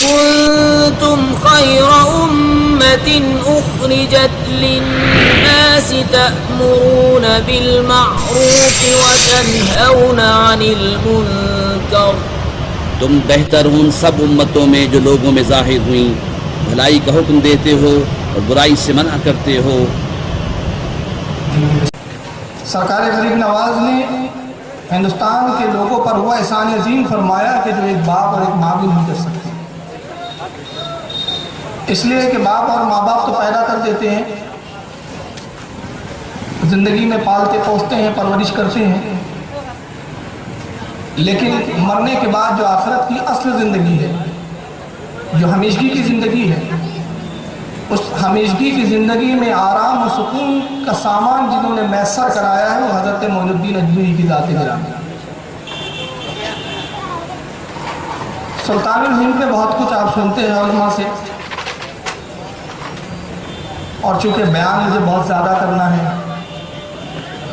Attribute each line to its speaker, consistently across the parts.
Speaker 1: كنتم خير أمة أخرجت للناس تأمرون بالمعروف وتنهون عن المنكر.
Speaker 2: تم بہتر ان سب امتوں میں جو لوگوں میں ظاہر ہوئیں، بھلائی کا حکم دیتے ہو اور برائی سے منع کرتے ہو.
Speaker 3: سرکار غریب نواز نے ہندوستان کے لوگوں پر وہ احسان عظیم فرمایا کہ جو ایک باپ اور ایک ماں بھی نہیں کر سکتے. اس لیے کہ باپ اور ماں باپ تو پیدا کر دیتے ہیں، زندگی میں پالتے پوستے ہیں، پرورش کرتے ہیں، لیکن مرنے کے بعد جو آخرت کی اصل زندگی ہے، جو ہمیشگی کی زندگی ہے، اس ہمیشگی کی زندگی میں آرام و سکون کا سامان جنہوں نے میسر کرایا ہے وہ حضرت معین الدین اجمیری کی ذات گرامی. سلطان الہند میں بہت کچھ آپ سنتے ہیں علماء سے، اور چونکہ بیان مجھے بہت زیادہ کرنا ہے،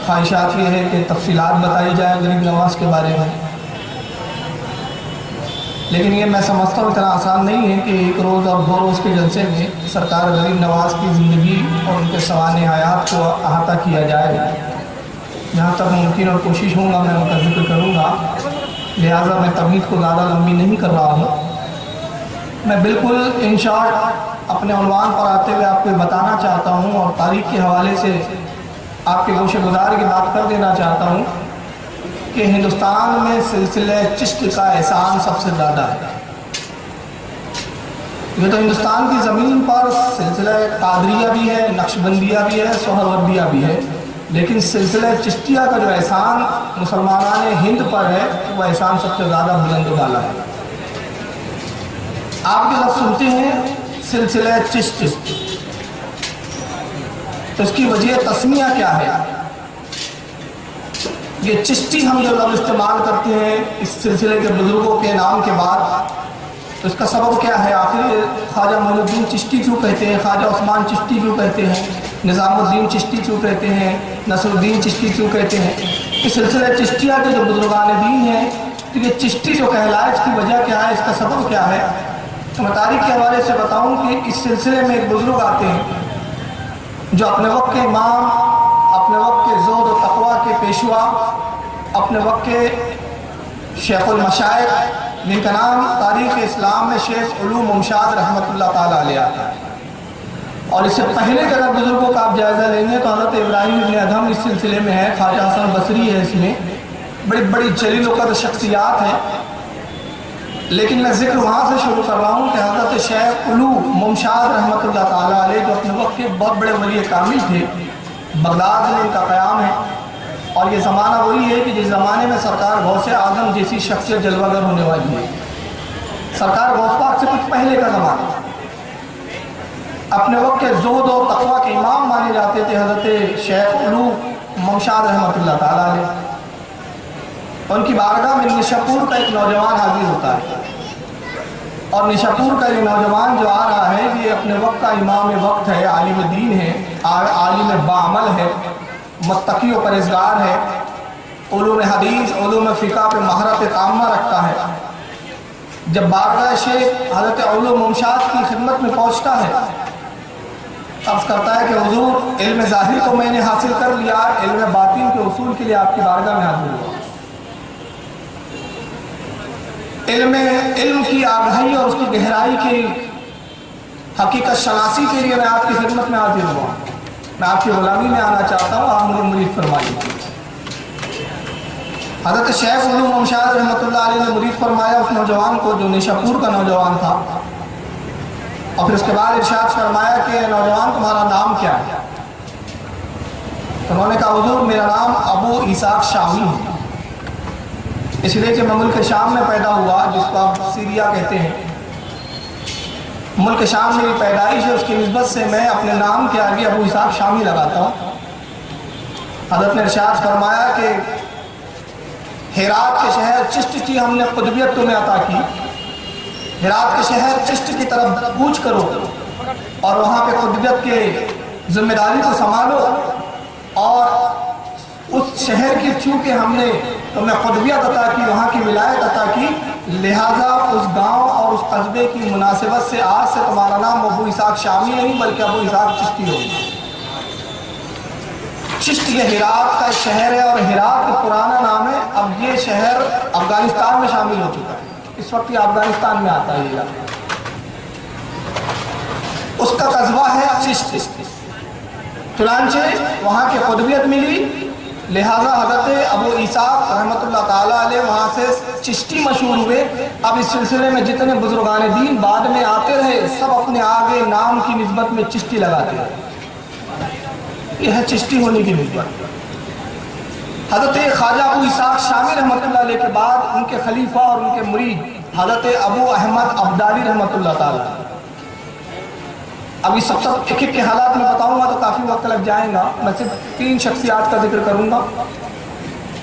Speaker 3: خواہشات یہ ہے کہ تفصیلات بتائی جائیں غریب نواز کے بارے میں، لیکن یہ میں سمجھتا ہوں اتنا آسان نہیں ہے کہ ایک روز اور 2 روز کے جلسے میں سرکار غریب نواز کی زندگی اور ان کے سوانح حیات کو احاطہ کیا جائے. جہاں تک ممکن اور کوشش ہوں گا میں ان کا ذکر کروں گا، لہٰذا میں تمہید کو زیادہ لمبی نہیں کر رہا ہوں. میں بالکل ان شارٹ اپنے عنوان پر آتے ہوئے آپ کو بتانا چاہتا ہوں اور تاریخ کے حوالے سے آپ کے گوشہ گزار کی بات کر دینا چاہتا ہوں کہ ہندوستان میں سلسلہ چشت کا احسان سب سے زیادہ ہے. یہ تو ہندوستان کی زمین پر سلسلہ قادریہ بھی ہے، نقشبندیہ بھی ہے، سہروردیہ بھی ہے، لیکن سلسلہ چشتیہ کا جو احسان مسلمانان ہند پر ہے وہ احسان سب سے زیادہ بلند و بالا ہے. آپ کے لفظ سنتے ہیں سلسلہ چشت، تو اس کی وجہ تسمیہ کیا ہے؟ یہ چشتی ہم جو لفظ استعمال کرتے ہیں اس سلسلے کے بزرگوں کے نام کے بعد، تو اس کا سبب کیا ہے؟ آخر خواجہ معین الدین چشتی کیوں کہتے ہیں، خواجہ عثمان چشتی کیوں کہتے ہیں، نظام الدین چشتی کیوں کہتے ہیں، نصر الدین چشتی کیوں کہتے ہیں؟ اس سلسلہ چشتیہ کے جو بزرگان دین ہیں، تو یہ چشتی جو کہلائے اس کی وجہ کیا ہے، اس کا سبب کیا ہے؟ تو میں تاریخ کے حوالے سے بتاؤں کہ اس سلسلے میں ایک بزرگ آتے ہیں جو اپنے وقت کے امام، اپنے وقت کے زہد و تقویٰ کے پیشوا، اپنے وقت کے شیخ المشائخ، جن کا نام تاریخ اسلام میں شیخ علوم ممشاد رحمۃ اللہ تعالیٰ علیہ آتا ہے. اور اس سے پہلے کے اگر بزرگوں کا آپ جائزہ لیں گے تو حضرت ابراہیم ابن ادھم اس سلسلے میں ہے، خواجہ حسن بصری ہے، اس میں بڑی بڑی جلیل القدر شخصیات ہیں. لیکن میں ذکر وہاں سے شروع کر رہا ہوں کہ حضرت شیخ علوم ممشاد رحمۃ اللہ تعالیٰ علیہ جو اپنے وقت کے بہت بڑے ولی کامل تھے، بغداد میں ان کا قیام ہے. اور یہ زمانہ وہی ہے کہ جس زمانے میں سرکار غوث اعظم جیسی شخصیت جلوہ گر ہونے والی ہے. سرکار غوث پاک سے کچھ پہلے کا زمانہ، اپنے وقت کے زہد و تقویٰ کے امام مانے جاتے تھے حضرت شیخ علوم ممشاد رحمۃ اللہ تعالیٰ علیہ. ان کی بارگاہ میں نشاپور کا ایک نوجوان حاضر ہوتا ہے، اور نشاپور کا یہ نوجوان جو آ رہا ہے یہ اپنے وقت کا امام وقت ہے، عالم دین ہے، عالم باعمل ہے، متقی و پرہیزگار ہے، علوم حدیث، علوم فقہ پہ مہارت تامہ رکھتا ہے. جب بارگاہ شیخ حضرت علوم ممشاد کی خدمت میں پہنچتا ہے، عرض کرتا ہے کہ حضور علم ظاہر کو میں نے حاصل کر لیا، علم باطن کے اصول کے لیے آپ کی بارگاہ میں حاضر ہوا. علم کی آگاہی اور اس کی گہرائی کی حقیقت شناسی کے لیے میں آپ کی خدمت میں حاضر ہوا. میں آپ کی غلامی میں آنا چاہتا ہوں، آپ مجھے مرید فرمائیے. حضرت شیخ علوم ممشاد رحمۃ اللہ علیہ نے مرید فرمایا اس نوجوان کو جو نشاپور کا نوجوان تھا، اور پھر اس کے بعد ارشاد فرمایا کہ نوجوان تمہارا نام کیا ہے؟ انہوں نے کہا حضور میرا نام ابو اسحاق شامی ہے، اس لیے کہ میں ملک شام میں پیدا ہوا جس کو آپ سیریا کہتے ہیں. ملک شام میری پیدائش ہے، اس کی نسبت سے میں اپنے نام کے آگے ابو اسحاق شامی لگاتا ہوں. حضرت نے ارشاد فرمایا کہ ہرات کے شہر چشت کی ہم نے قطبیت تمہیں عطا کی، ہرات کے شہر چشت کی طرف کوچ کرو اور وہاں پہ قطبیت کے ذمہ داری کو سنبھالو، اور اس شہر کی چونکہ ہم نے تمہیں قطبیت عطا کی، وہاں کی ولایت عطا کی، لہٰذا اس گاؤں اور اس قصبے کی مناسبت سے آج سے تمہارا نام ابو اسحاق شامی نہیں بلکہ ابو اسحاق چشتی ہوگا۔ چشت یہ ہرات کا ایک شہر ہے اور ہرات کا پرانا نام ہے، اب یہ شہر افغانستان میں شامل ہو چکا ہے، اس وقت یہ افغانستان میں آتا ہے یہ علاقہ۔ اس کا قصبہ ہے چشت، چنانچہ وہاں کی قطبیت ملی، لہٰذا حضرت ابو اسحاق رحمۃ اللہ تعالیٰ علیہ وہاں سے چشتی مشہور ہوئے۔ اب اس سلسلے میں جتنے بزرگان دین بعد میں آتے رہے سب اپنے آگے نام کی نسبت میں چشتی لگاتے ہیں، یہ ہے چشتی ہونے کی نسبت۔ حضرت خواجہ ابو اسحاق شامی رحمۃ اللہ علیہ کے بعد ان کے خلیفہ اور ان کے مرید حضرت ابو احمد ابدالی رحمۃ اللہ تعالیٰ۔ ابھی سب ایک ایک کے حالات میں بتاؤں گا تو کافی وقت لگ جائے گا، میں صرف 3 شخصیات کا ذکر کروں گا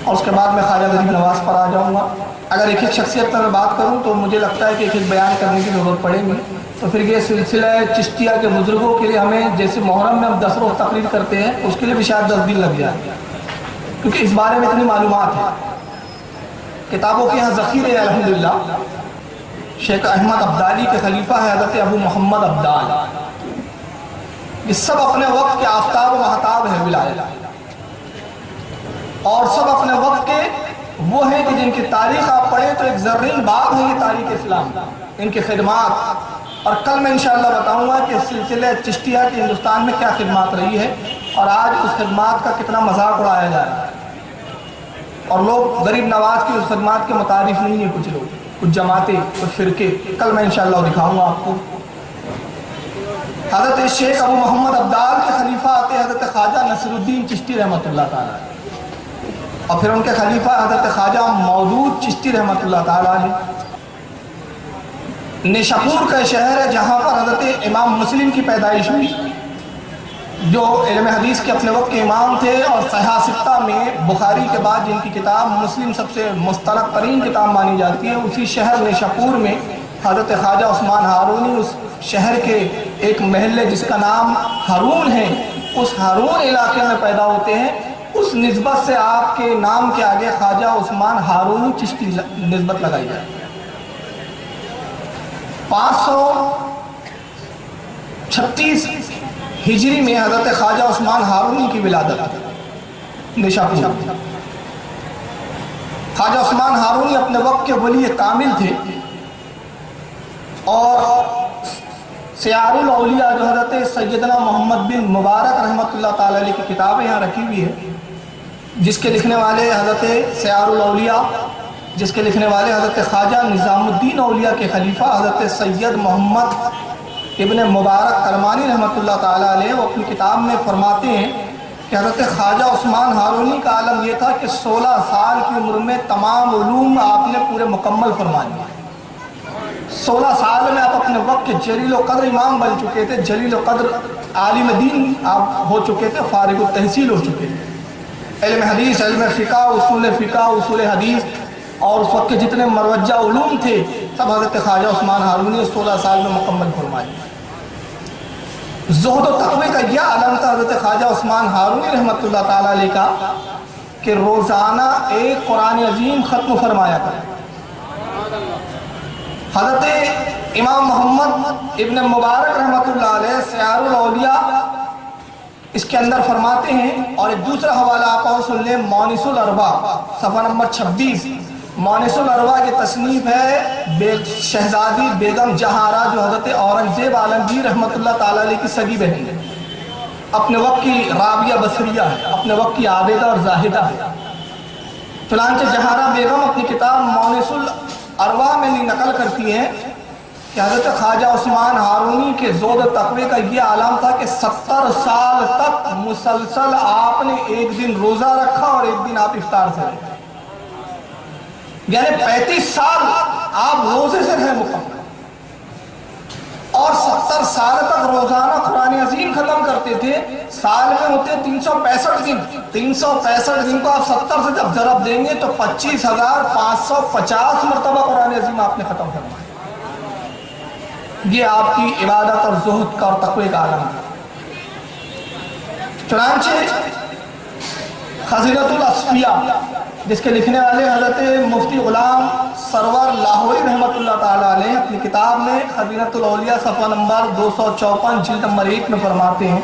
Speaker 3: اور اس کے بعد میں خواجہ غریب نواز پر آ جاؤں گا۔ اگر ایک ایک شخصیت پر میں بات کروں تو مجھے لگتا ہے کہ ایک ایک بیان کرنے کی ضرورت پڑے گی، تو پھر یہ سلسلہ چشتیہ کے بزرگوں کے لیے ہمیں جیسے محرم میں ہم 10 روز تقریر کرتے ہیں اس کے لیے بھی شاید 10 دن لگ جائے، کیونکہ اس بارے میں اتنی معلومات ہیں، کتابوں کے یہاں ذخیرے ہیں الحمدللہ۔ شیخ احمد ابدالی کے خلیفہ ہے حضرت ابو محمد ابدال، یہ سب اپنے وقت کے آفتاب و مہتاب ہیں ولایت، اور سب اپنے وقت کے وہ ہیں کہ جن کی تاریخ آپ پڑھیں تو ایک زرین باب ہے یہ تاریخ اسلام، ان کی خدمات، اور کل میں انشاءاللہ بتاؤں گا کہ سلسلہ چشتیہ کی ہندوستان میں کیا خدمات رہی ہے اور آج اس خدمات کا کتنا مذاق اڑایا جا رہا ہے، اور لوگ غریب نواز کی اس خدمات کے متعارف نہیں ہیں، کچھ لوگ، کچھ جماعتیں، کچھ فرقے، کل میں انشاءاللہ دکھاؤں گا آپ کو۔ حضرت شیخ ابو محمد ابدال کے خلیفہ آتے حضرت خواجہ نصر الدین چشتی رحمۃ اللہ تعالیٰ، اور پھر ان کے خلیفہ حضرت خواجہ مودود چشتی رحمۃ اللہ تعالیٰ علیہ۔ نیشاپور کا شہر ہے جہاں پر حضرت امام مسلم کی پیدائش ہوئی، جو علم حدیث کے اپنے وقت کے امام تھے، اور صحیح ستہ میں بخاری کے بعد جن کی کتاب مسلم سب سے مستند ترین کتاب مانی جاتی ہے، اسی شہر نیشاپور میں حضرت خواجہ عثمان ہارونی اس شہر کے ایک محلے جس کا نام ہارون ہے، اس ہارون علاقے میں پیدا ہوتے ہیں، اس نسبت سے آپ کے نام کے آگے خواجہ عثمان ہارونی چشتی نسبت لگائی جائے۔ 536 ہجری میں حضرت خواجہ عثمان ہارونی کی ولادت نیشاپور۔ خواجہ عثمان ہارونی اپنے وقت کے ولی کامل تھے، اور سیار الاولیاء جو حضرت سیدنا محمد بن مبارک رحمۃ اللہ تعالیٰ علیہ کی کتابیں یہاں رکھی ہوئی ہے، جس کے لکھنے والے حضرت سیار الاولیاء، جس کے لکھنے والے حضرت خواجہ نظام الدین اولیاء کے خلیفہ حضرت سید محمد ابن مبارک کرمانی رحمۃ اللہ تعالیٰ علیہ، وہ اپنی کتاب میں فرماتے ہیں کہ حضرت خواجہ عثمان ہارونی کا عالم یہ تھا کہ 16 سال کی عمر میں تمام علوم آپ نے پورے مکمل فرما لیے۔ 16 سال میں آپ اپنے وقت کے جلیل و قدر امام بن چکے تھے، جلیل و قدر عالم دین آپ ہو چکے تھے، فارغ التحصیل ہو چکے تھے، علم حدیث، علم فقہ، اصول حدیث، اور اس وقت کے جتنے مروجہ علوم تھے سب حضرت خواجہ عثمان ہارونی نے 16 سال میں مکمل فرمائے۔ زہد و تقوی کا یہ عالم تھا حضرت خواجہ عثمان ہارونی رحمۃ اللہ تعالیٰ علیہ کا کہ روزانہ ایک قرآن عظیم ختم فرمایا کرتے۔ حضرت امام محمد ابن مبارک رحمۃ اللہ علیہ سیار الاولیاء اس کے اندر فرماتے ہیں، اور ایک دوسرا حوالہ آپ اور سن لیں، مونس الاربع صفحہ نمبر 26۔ مونس الاربع کی تصنیف ہے شہزادی بیگم جہارہ، جو حضرت اورنگزیب عالمگیر رحمۃ اللہ تعالیٰ علیہ کی سگی بہن ہے، اپنے وقت کی رابعہ بصریہ ہے، اپنے وقت کی عابدہ اور زاہدہ ہے۔ چنانچہ جہارہ بیگم اپنی کتاب مونس الاربع میں نقل کرتی ہیں کہ حضرت خواجہ عثمان ہارونی کے زہد و تقوی کا یہ عالم تھا کہ 70 سال تک مسلسل آپ نے ایک دن روزہ رکھا اور ایک دن آپ افطار سے رکھا، یعنی 35 سال آپ روزے سے رہے مکمل، اور 70 سال تک روزانہ قرآن عظیم ختم کرتے تھے۔ سال میں ہوتے 365 دن، 365 دن کو آپ 70 سے جب ضرب دیں گے تو 25,550 مرتبہ قرآن عظیم آپ نے ختم کروایا۔ یہ آپ کی عبادت اور زہد کا اور تقوی کا عالم تھا۔ چنانچہ خزینۃ الاصفیہ، جس کے لکھنے والے حضرت مفتی غلام سرور لاہوری رحمۃ اللہ تعالیٰ علیہ اپنی کتاب میں خزینۃ الاولیاء صفحہ نمبر 254 جلد نمبر 1 میں فرماتے ہیں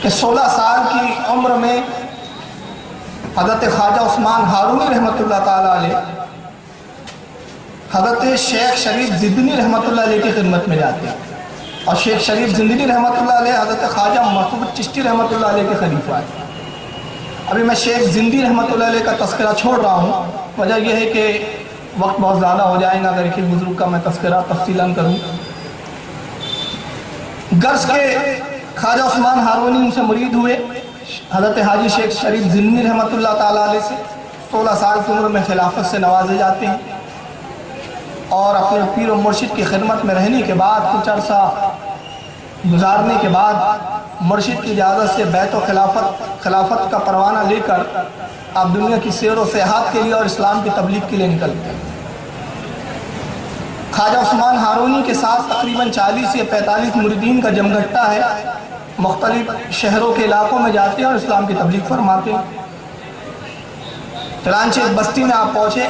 Speaker 3: کہ 16 سال کی عمر میں حضرت خواجہ عثمان ہارونی رحمۃ اللہ تعالیٰ علیہ حضرت شیخ شریف زندنی رحمۃ اللہ علیہ کی خدمت میں جاتے ہیں، اور شیخ شریف زندنی رحمۃ اللہ علیہ حضرت خواجہ مسعود چشتی رحمۃ اللہ علیہ کے خلیفہ ہیں۔ ابھی میں شیخ زندی رحمۃ اللہ علیہ کا تذکرہ چھوڑ رہا ہوں، وجہ یہ ہے کہ وقت بہت زیادہ ہو جائے گا اگر ایک بزرگ کا میں تذکرہ تفصیلاً کروں۔ غرض کے خواجہ عثمان ہارونی ان سے مرید ہوئے حضرت حاجی شیخ شریف زندنی رحمۃ اللہ تعالیٰ علیہ سے، 16 سال کی عمر میں خلافت سے نوازے جاتے ہیں، اور اپنے پیر و مرشد کی خدمت میں رہنے کے بعد کچھ عرصہ گزارنے کے بعد مرشد کی اجازت سے بیعت و خلافت کا پروانہ لے کر آپ دنیا کی سیر و سیاحت کے لیے اور اسلام کی تبلیغ کے لیے نکلتے ہیں۔ خواجہ عثمان ہارونی کے ساتھ تقریباً 40 یا 45 مریدین کا جمگھٹا ہے، مختلف شہروں کے علاقوں میں جاتے ہیں اور اسلام کی تبلیغ فرماتے ہیں۔ چنانچہ ایک بستی میں آپ پہنچے،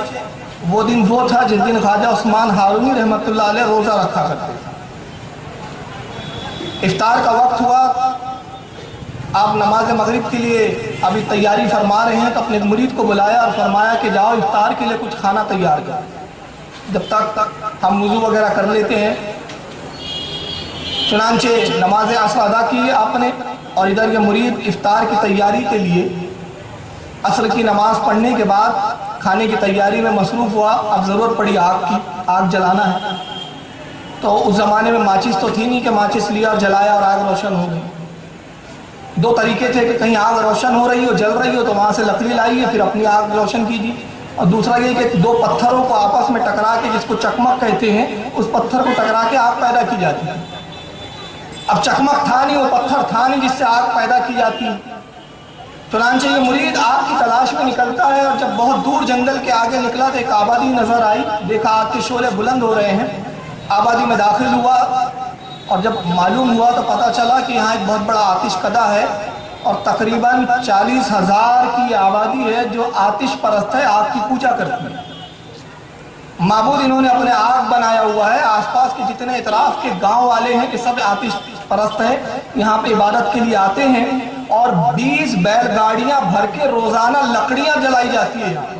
Speaker 3: وہ دن وہ تھا جس دن خواجہ عثمان ہارونی رحمۃ اللہ علیہ روزہ رکھا کرتے تھے۔ افطار کا وقت ہوا، آپ نماز مغرب کے لیے ابھی تیاری فرما رہے ہیں تو اپنے مرید کو بلایا اور فرمایا کہ جاؤ افطار کے لیے کچھ کھانا تیار کرو، جب تک ہم وضو وغیرہ کر لیتے ہیں۔ چنانچہ نماز عصر ادا کی آپ نے، اور ادھر یہ مرید افطار کی تیاری کے لیے عصر کی نماز پڑھنے کے بعد کھانے کی تیاری میں مصروف ہوا۔ اب ضرورت پڑی آگ جلانا ہے، تو اس زمانے میں ماچس تو تھی نہیں کہ ماچس لیا اور جلایا اور آگ روشن ہو گئی۔ دو طریقے تھے کہ کہیں آگ روشن ہو رہی ہو، جل رہی ہو تو وہاں سے لکڑی لائیے پھر اپنی آگ روشن کیجیے، اور دوسرا یہ کہ دو پتھروں کو آپس میں ٹکرا کے، جس کو چکمک کہتے ہیں، اس پتھر کو ٹکرا کے آگ پیدا کی جاتی ہے۔ اب چکمک تھا نہیں، وہ پتھر تھا نہیں جس سے آگ پیدا کی جاتی۔ چنانچہ یہ مرید آگ کی تلاش میں نکلتا ہے، اور جب بہت دور جنگل کے آگے نکلا تو ایک آبادی نظر آئی، دیکھا آگ کے شعلے بلند ہو رہے ہیں، آبادی میں داخل ہوا، اور جب معلوم ہوا تو پتہ چلا کہ یہاں ایک بہت بڑا آتش کدہ ہے، اور تقریباً 40,000 کی آبادی ہے جو آتش پرست ہے، آگ کی پوجا کرتی ہے۔ معبود انہوں نے اپنے آگ بنایا ہوا ہے، آس پاس کے جتنے اطراف کے گاؤں والے ہیں کہ سب آتش پرست ہیں، یہاں پہ عبادت کے لیے آتے ہیں، اور 20 بیل گاڑیاں بھر کے روزانہ لکڑیاں جلائی جاتی ہیں یہاں،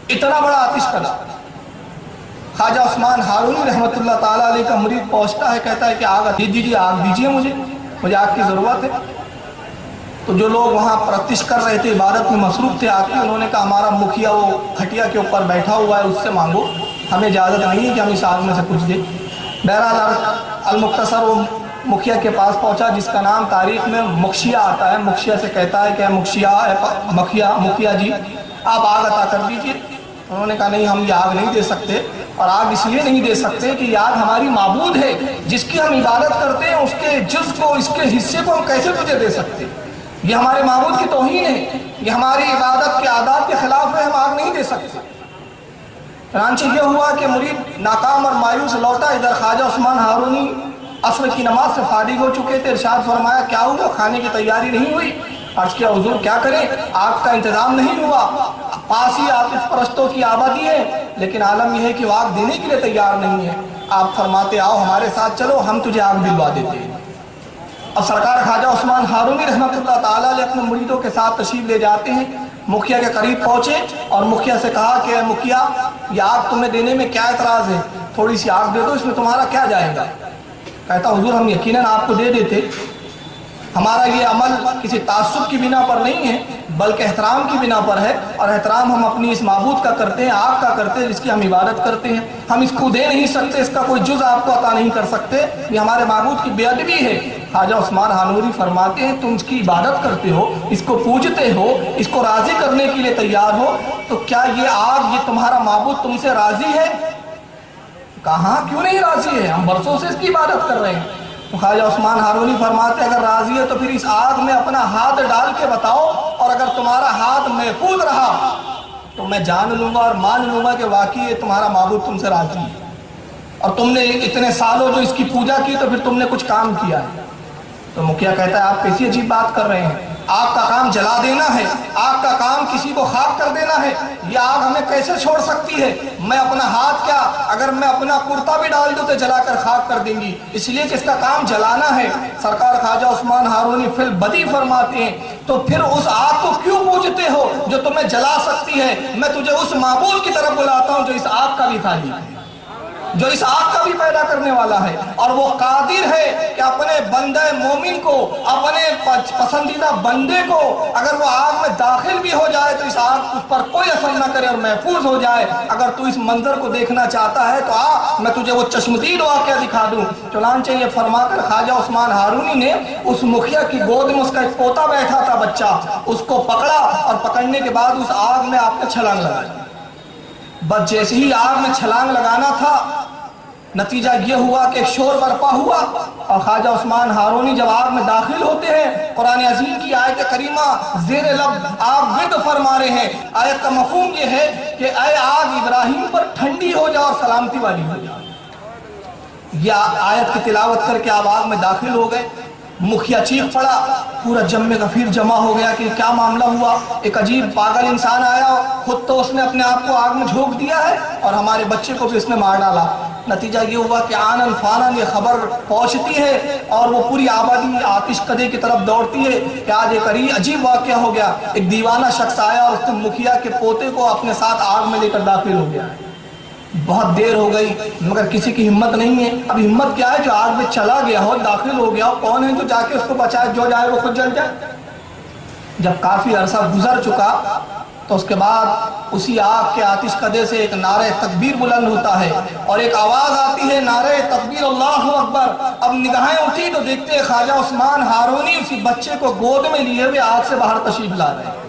Speaker 3: اتنا بڑا آتش کدہ۔ خواجہ عثمان ہارونی رحمۃ اللہ تعالیٰ علیہ کا مرید پہنچتا ہے، کہتا ہے کہ آگ دیجیے، آگ دیجیے، مجھے آگ کی ضرورت ہے۔ تو جو لوگ وہاں پرستش کر رہے تھے، عبادت میں مصروف تھے، آتے انہوں نے کہا ہمارا مکھیا وہ کھٹیا کے اوپر بیٹھا ہوا ہے، اس سے مانگو، ہمیں اجازت نہیں ہے کہ ہم اس آگ میں سے کچھ دیں۔ بہرحال المختصر وہ مکھیا کے پاس پہنچا، جس کا نام تاریخ میں مکشیا آتا ہے۔ مکشیا سے کہتا ہے کہ مکھیا جی آپ آگ عطا کر دیجیے۔ انہوں نے کہا نہیں، ہم یہ آگ نہیں دے سکتے، اور آگ اس لیے نہیں دے سکتے کہ یہ آگ ہماری معبود ہے، جس کی ہم عبادت کرتے ہیں، اس کے جز کو، اس کے حصے کو ہم کیسے تجھے دے سکتے؟ یہ ہمارے معبود کی توہین ہے، یہ ہماری عبادت کے آداب کے خلاف ہے، ہم آگ نہیں دے سکتے۔ چنانچہ یہ ہوا کہ مرید ناکام اور مایوس لوٹا۔ ادھر خواجہ عثمان ہارونی عصر کی نماز سے فارغ ہو چکے تھے۔ ارشاد فرمایا کیا ہوا؟ کھانے کی تیاری نہیں ہوئی؟ عرض کیا حضور کیا کریں، آگ کا انتظام نہیں ہوا، پاس ہی آتش پرستوں کی آبادی ہے، لیکن عالم یہ ہے کہ وہ آگ دینے کے لیے تیار نہیں ہے۔ آپ فرماتے آؤ ہمارے ساتھ چلو، ہم تجھے آگ دلوا دیتے ہیں۔ اب سرکار خواجہ عثمان ہارونی رحمۃ اللہ تعالیٰ علیہ اپنے مریدوں کے ساتھ تشریف لے جاتے ہیں۔ مکھیا کے قریب پہنچے اور مکھیا سے کہا کہ مکھیا یہ آگ تمہیں دینے میں کیا اعتراض ہے، تھوڑی سی آگ دے دو، اس میں تمہارا کیا جائے گا؟ کہتا حضور ہم یقیناً آپ کو دے دیتے، ہمارا یہ عمل کسی تعصب کی بنا پر نہیں ہے بلکہ احترام کی بنا پر ہے، اور احترام ہم اپنی اس معبود کا کرتے ہیں، آگ کا کرتے ہیں جس کی ہم عبادت کرتے ہیں۔ ہم اس کو دے نہیں سکتے، اس کا کوئی جز آپ کو عطا نہیں کر سکتے، یہ ہمارے معبود کی بے ادبی ہے۔ خواجہ عثمان ہارونی فرماتے ہیں تم اس کی عبادت کرتے ہو، اس کو پوجتے ہو، اس کو راضی کرنے کے لیے تیار ہو، تو کیا یہ آگ، یہ تمہارا معبود تم سے راضی ہے؟ کہاں کیوں نہیں راضی ہے، ہم برسوں سے اس کی عبادت کر رہے ہیں۔ خواجہ عثمان ہارونی فرماتے ہیں اگر راضی ہے تو پھر اس آگ میں اپنا ہاتھ ڈال کے بتاؤ، اور اگر تمہارا ہاتھ محفوظ رہا تو میں جان لوں گا اور مان لوں گا کہ واقعی تمہارا معبود تم سے راضی ہے، اور تم نے اتنے سالوں جو اس کی پوجا کی تو پھر تم نے کچھ کام کیا ہے۔ تو مکھیا کہتا ہے آپ کیسی عجیب بات کر رہے ہیں، آگ کا کام جلا دینا ہے، آگ کا کام کسی کو خاک کر دینا ہے، یہ آگ ہمیں کیسے چھوڑ سکتی ہے؟ میں اپنا ہاتھ کیا اگر میں اپنا کرتا بھی ڈال دوں تو جلا کر خاک کر دیں گی، اس لیے کہ اس کا کام جلانا ہے۔ سرکار خواجہ عثمان ہارونی فی البدی فرماتے ہیں تو پھر اس آگ کو کیوں پوجتے ہو جو تمہیں جلا سکتی ہے؟ میں تجھے اس معبود کی طرف بلاتا ہوں جو اس آگ کا بھی خالق ہے، جو اس آگ کا بھی پیدا کرنے والا ہے، اور وہ قادر ہے کہ اپنے بندہ مومن کو، اپنے پسندیدہ بندے کو اگر وہ آگ میں داخل بھی ہو جائے تو اس آگ اس پر کوئی اثر نہ کرے اور محفوظ ہو جائے۔ اگر تو اس منظر کو دیکھنا چاہتا ہے تو آ، میں تجھے وہ چشمدید واقعہ دکھا دوں۔ چنانچہ یہ فرما کر خواجہ عثمان ہارونی نے اس مکھیا کی گود میں اس کا ایک پوتا بیٹھا تھا بچہ، اس کو پکڑا اور پکڑنے کے بعد اس آگ میں آپ نے چھلانگ لگا دی۔ بس جیسے ہی آگ میں چھلانگ لگانا تھا، نتیجہ یہ ہوا کہ ایک شور برپا ہوا، اور خواجہ عثمان ہارونی جب آگ میں داخل ہوتے ہیں، قرآن عظیم کی آیت کریمہ زیر لب آپ ورد فرما رہے ہیں۔ آیت کا مفہوم یہ ہے کہ اے آگ ابراہیم پر ٹھنڈی ہو جا اور سلامتی والی ہو جا۔ یہ آیت کی تلاوت کر کے آپ آگ میں داخل ہو گئے۔ مکھیا چیخ پڑا، پورا جم غفیر جمع ہو گیا کہ کیا معاملہ ہوا۔ ایک عجیب پاگل انسان آیا، خود تو اس نے اپنے آپ کو آگ میں جھونک دیا ہے اور ہمارے بچے کو بھی اس نے مار ڈالا۔ نتیجہ یہ ہوا کہ آنن فانن یہ خبر پہنچتی ہے اور وہ پوری آبادی آتش کدے کی طرف دوڑتی ہے کہ آج ایک عجیب واقعہ ہو گیا، ایک دیوانہ شخص آیا اور اس نے مکھیا کے پوتے کو اپنے ساتھ آگ میں لے کر داخل ہو گیا۔ بہت دیر ہو گئی مگر کسی کی ہمت نہیں ہے۔ اب ہمت کیا ہے؟ جو آگ میں چلا گیا ہو، داخل ہو گیا ہو، کون ہے جو جا کے اس کو بچائے؟ جو جائے وہ خود جل جائے۔ جب کافی عرصہ گزر چکا تو اس کے بعد اسی آگ کے آتش کدے سے ایک نعرہ تکبیر بلند ہوتا ہے اور ایک آواز آتی ہے، نعرہ تکبیر اللہ اکبر۔ اب نگاہیں اٹھی تو دیکھتے خواجہ عثمان ہارونی اسی بچے کو گود میں لیے ہوئے آگ سے باہر تشریف لا رہے ہیں۔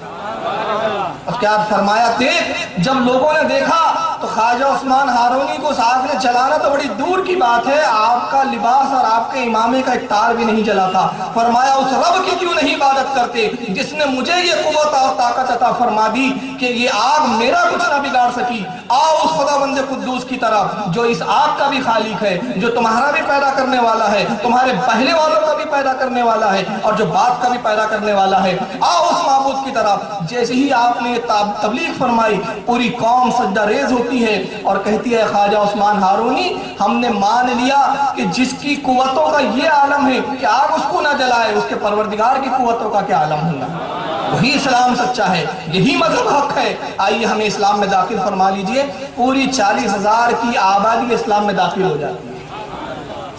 Speaker 3: اس کے بعد فرمایا دیکھ، جب لوگوں نے دیکھا تو خواجہ عثمان ہارونی کو اس آگ نے جلانا تو بڑی دور کی بات ہے، آپ کا لباس اور آپ کے امامے کا ایک تار بھی نہیں جلا تھا۔ فرمایا اس رب کی کیوں نہیں عبادت کرتے جس نے مجھے یہ قوت اور طاقت عطا فرما دی کہ یہ آگ میرا کچھ نہ بگاڑ سکی۔ آؤ اس خدا بند قدوس کی طرف جو اس آگ کا بھی خالق ہے، جو تمہارا بھی پیدا کرنے والا ہے، تمہارے پہلے والوں کا بھی پیدا کرنے والا ہے اور جو بعد کا بھی پیدا کرنے والا ہے۔ آؤ اس معبود کی طرف۔ جیسے ہی آپ نے تبلیغ فرمائی، پوری قوم سجدہ ریز ہوتی ہے اور کہتی ہے خواجہ عثمان ہارونی ہم نے مان لیا کہ جس کی قوتوں کا یہ عالم ہے کہ آگ اس کو نہ جلائے، اس کے پروردگار کی قوتوں کا کیا عالم ہوگا۔ وہی اسلام سچا ہے، یہی مذہب حق ہے۔ آئیے ہمیں اسلام میں داخل فرما لیجئے۔ پوری 40,000 کی آبادی اسلام میں داخل ہو جاتی ہے۔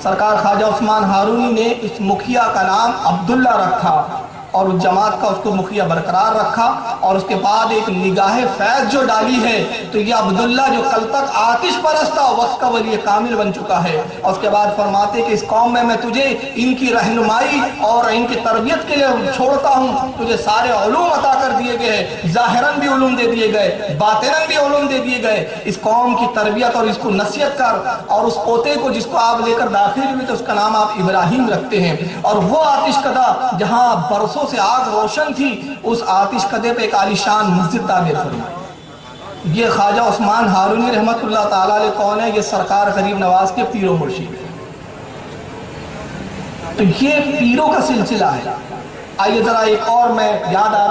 Speaker 3: سرکار خواجہ عثمان ہارونی نے اس مکھیا کا نام عبداللہ رکھا اور اس جماعت کا اس کو مکھیا برقرار رکھا، اور اس کے بعد ایک نگاہ فیض جو ڈالی ہے تو یہ عبداللہ جو کل تک آتش پرست تھا وقت کا ولی کامل بن چکا ہے۔ اور اس کے بعد فرماتے کہ اس قوم میں تجھے ان کی رہنمائی اور ان کی تربیت کے لیے چھوڑتا ہوں، تجھے سارے علوم عطا کر دیے گئے، ظاہراً بھی علوم دے دیے گئے، باطناً بھی علوم دے دیے گئے۔ اس قوم کی تربیت اور اس کو نصیحت کر، اور اس پوتے کو جس کو آپ لے کر داخل ہوئے تو اس کا نام آپ ابراہیم رکھتے ہیں، اور وہ آتش کدہ جہاں برسوں سے آگ روشن تھی اس آتش کدے پہ ایک عالیشان مسجد تعمیر فرمائی۔ یہ خواجہ عثمان ہارونی رحمت اللہ تعالیٰ علیہ کون ہے؟ یہ سرکار غریب نواز کے پیر و مرشد ہے۔ تو یہ پیروں کا سلسلہ ہے۔ آئیے ذرا ایک اور میں یاد آ